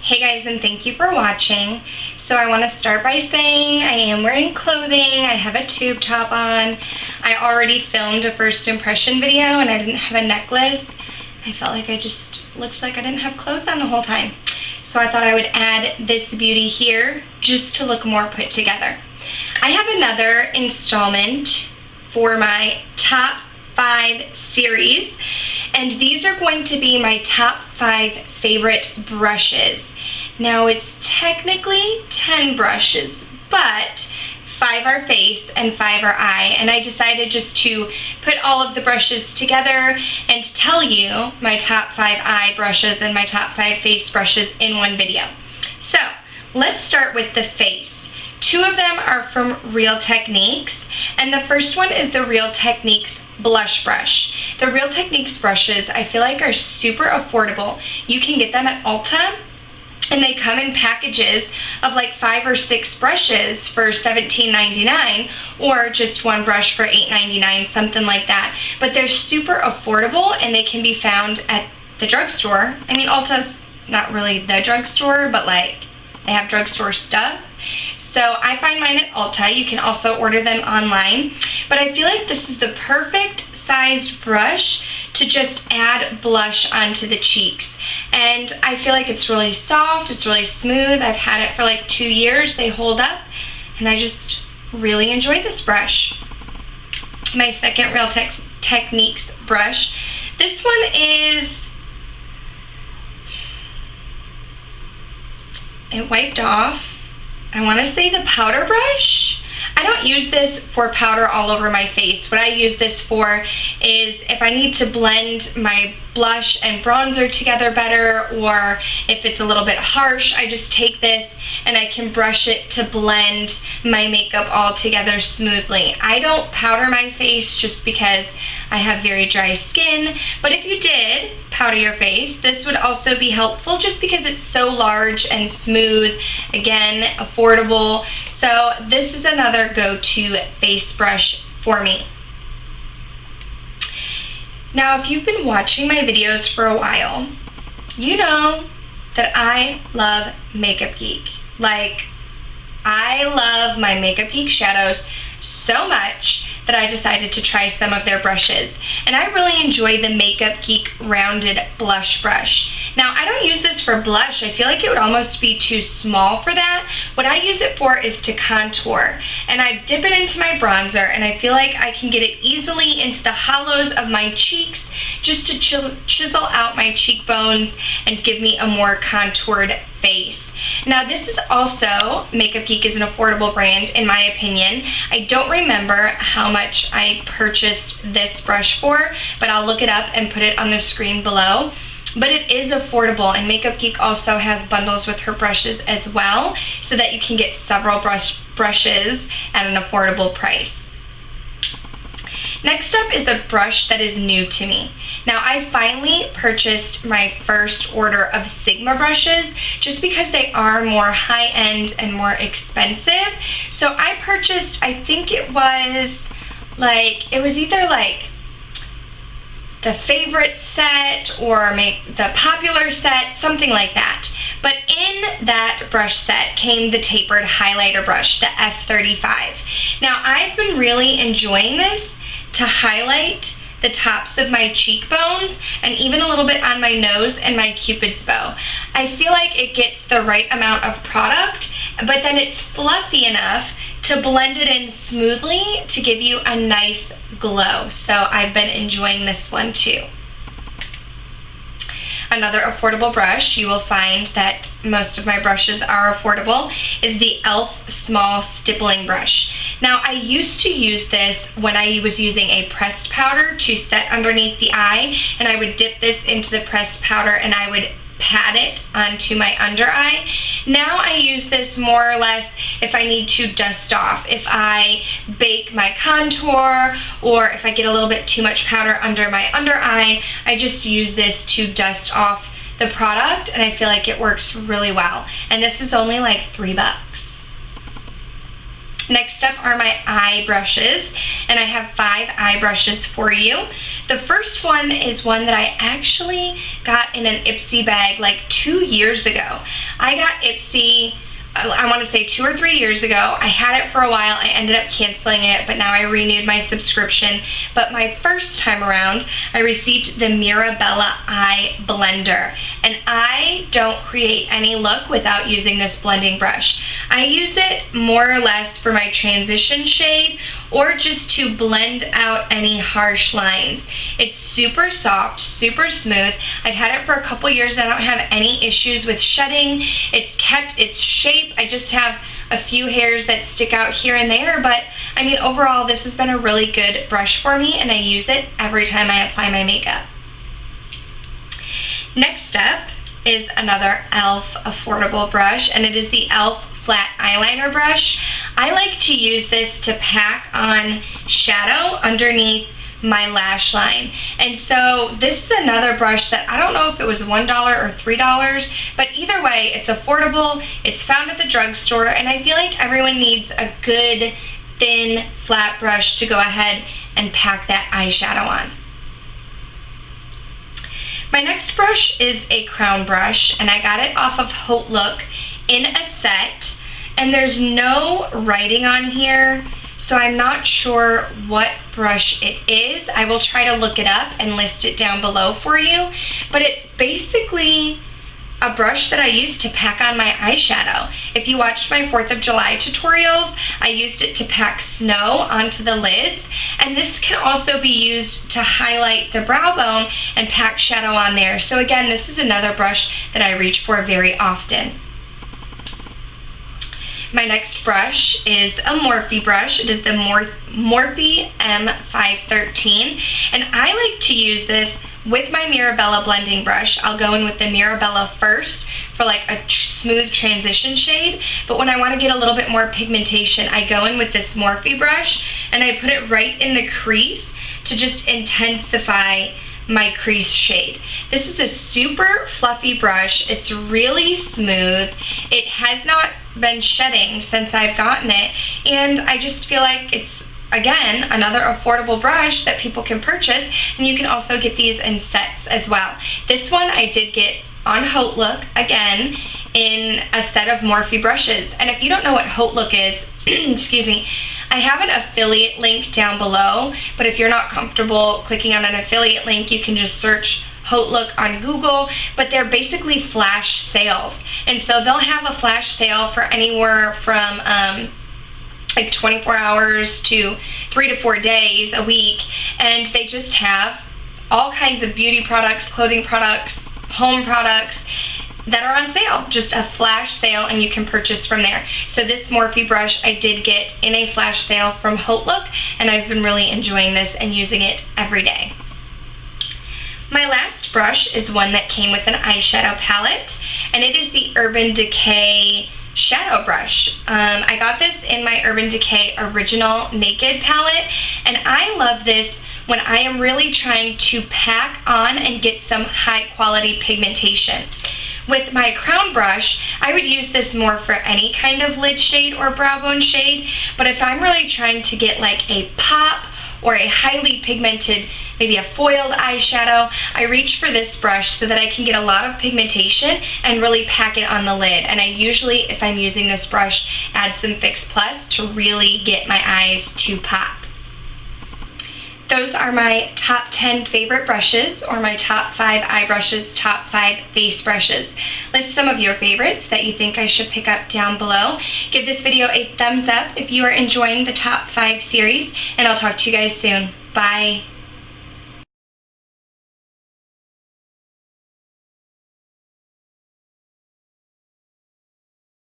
Hey guys, and thank you for watching. So I want to start by saying I am wearing clothing. I have a tube top on. I already filmed a first impression video and I didn't have a necklace. I felt like I just looked like I didn't have clothes on the whole time. So I thought I would add this beauty here just to look more put together. I have another installment for my top 5 series, and these are going to be my top 5 favorite brushes. Now it's technically 10 brushes, but 5 are face and 5 are eye, and I decided just to put all of the brushes together and tell you my top 5 eye brushes and my top 5 face brushes in one video. So let's start with the face. 2 of them are from Real Techniques, and the first one is the Real Techniques blush brush. The Real Techniques brushes I feel like are super affordable. You can get them at Ulta, and they come in packages of like 5 or 6 brushes for $17.99, or just one brush for $8.99, something like that. But they're super affordable and they can be found at the drugstore. I mean, Ulta's not really the drugstore, but like they have drugstore stuff. So I find mine at Ulta. You can also order them online. But I feel like this is the perfect sized brush to just add blush onto the cheeks. And I feel like it's really soft, it's really smooth. I've had it for like 2 years. They hold up, and I just really enjoy this brush. My second Real Techniques brush. This one is, it wiped off. I want to say the powder brush. I don't use this for powder all over my face. What I use this for is if I need to blend my blush and bronzer together better, or if it's a little bit harsh, I just take this and I can brush it to blend my makeup all together smoothly. I don't powder my face just because I have very dry skin, but if you did powder your face, this would also be helpful just because it's so large and smooth. Again, affordable. So this is another go-to face brush for me. Now, if you've been watching my videos for a while, you know that I love Makeup Geek. Like, I love my Makeup Geek shadows so much that I decided to try some of their brushes. And I really enjoy the Makeup Geek rounded blush brush. Now, I don't use this for blush. I feel like it would almost be too small for that. What I use it for is to contour. And I dip it into my bronzer, and I feel like I can get it easily into the hollows of my cheeks just to chisel out my cheekbones and give me a more contoured face. Now, this is also, Makeup Geek is an affordable brand in my opinion. I don't remember how much I purchased this brush for, but I'll look it up and put it on the screen below. But it is affordable, and Makeup Geek also has bundles with her brushes as well, so that you can get several brushes at an affordable price. Next up is a brush that is new to me. Now, I finally purchased my first order of Sigma brushes just because they are more high-end and more expensive. So I purchased, I think it was either like the favorite set or the popular set, something like that. But in that brush set came the tapered highlighter brush, the F35. Now, I've been really enjoying this to highlight the tops of my cheekbones and even a little bit on my nose and my Cupid's bow. I feel like it gets the right amount of product, but then it's fluffy enough to blend it in smoothly to give you a nice glow. So I've been enjoying this one too. Another affordable brush, you will find that most of my brushes are affordable, is the e.l.f. Small Stippling Brush. Now, I used to use this when I was using a pressed powder to set underneath the eye, and I would dip this into the pressed powder and I would pat it onto my under eye. Now I use this more or less if I need to dust off, if I bake my contour, or if I get a little bit too much powder under my under eye, I just use this to dust off the product, and I feel like it works really well. And this is only like $3. Next up are my eye brushes, and I have 5 eye brushes for you. The first one is one that I actually got in an Ipsy bag like 2 years ago. I got Ipsy, I want to say 2 or 3 years ago. I had it for a while. I ended up canceling it, but now I renewed my subscription. But my first time around, I received the Mirabella Eye Blender. And I don't create any look without using this blending brush. I use it more or less for my transition shade or just to blend out any harsh lines. It's super soft, super smooth. I've had it for a couple years. I don't have any issues with shedding. It's kept its shape. I just have a few hairs that stick out here and there, but I mean, overall, this has been a really good brush for me, and I use it every time I apply my makeup. Next up is another e.l.f. affordable brush, and it is the e.l.f. flat eyeliner brush. I like to use this to pack on shadow underneath my lash line. And so this is another brush that I don't know if it was $1 or $3, but either way, it's affordable, it's found at the drugstore, and I feel like everyone needs a good, thin, flat brush to go ahead and pack that eyeshadow on. My next brush is a crown brush, and I got it off of Hautelook in a set, and there's no writing on here, so I'm not sure what brush it is. I will try to look it up and list it down below for you, but it's basically a brush that I use to pack on my eyeshadow. If you watched my 4th of July tutorials, I used it to pack snow onto the lids, and this can also be used to highlight the brow bone and pack shadow on there. So again, this is another brush that I reach for very often. My next brush is a Morphe brush. It is the Morphe M513, and I like to use this with my Mirabella blending brush. I'll go in with the Mirabella first for like a smooth transition shade, but when I want to get a little bit more pigmentation, I go in with this Morphe brush and I put it right in the crease to just intensify my crease shade. This is a super fluffy brush. It's really smooth. It has not been shedding since I've gotten it, and I just feel like it's, again, another affordable brush that people can purchase, and you can also get these in sets as well. This one I did get on Hautelook, again, in a set of Morphe brushes. And if you don't know what Hautelook is, excuse me, I have an affiliate link down below, but if you're not comfortable clicking on an affiliate link, you can just search Hautelook on Google, but they're basically flash sales. And so they'll have a flash sale for anywhere from like 24 hours to 3 to 4 days a week, and they just have all kinds of beauty products, clothing products, home products that are on sale, just a flash sale, and you can purchase from there. So this Morphe brush I did get in a flash sale from Hautelook, and I've been really enjoying this and using it every day. My last brush is one that came with an eyeshadow palette, and it is the Urban Decay shadow brush. I got this in my Urban Decay Original Naked palette, and I love this when I am really trying to pack on and get some high quality pigmentation. With my crown brush, I would use this more for any kind of lid shade or brow bone shade, but if I'm really trying to get like a pop or a highly pigmented, maybe a foiled eyeshadow, I reach for this brush so that I can get a lot of pigmentation and really pack it on the lid. And I usually, if I'm using this brush, add some Fix Plus to really get my eyes to pop. Those are my top 10 favorite brushes, or my top 5 eye brushes, top 5 face brushes. List some of your favorites that you think I should pick up down below. Give this video a thumbs up if you are enjoying the top 5 series, and I'll talk to you guys soon. Bye.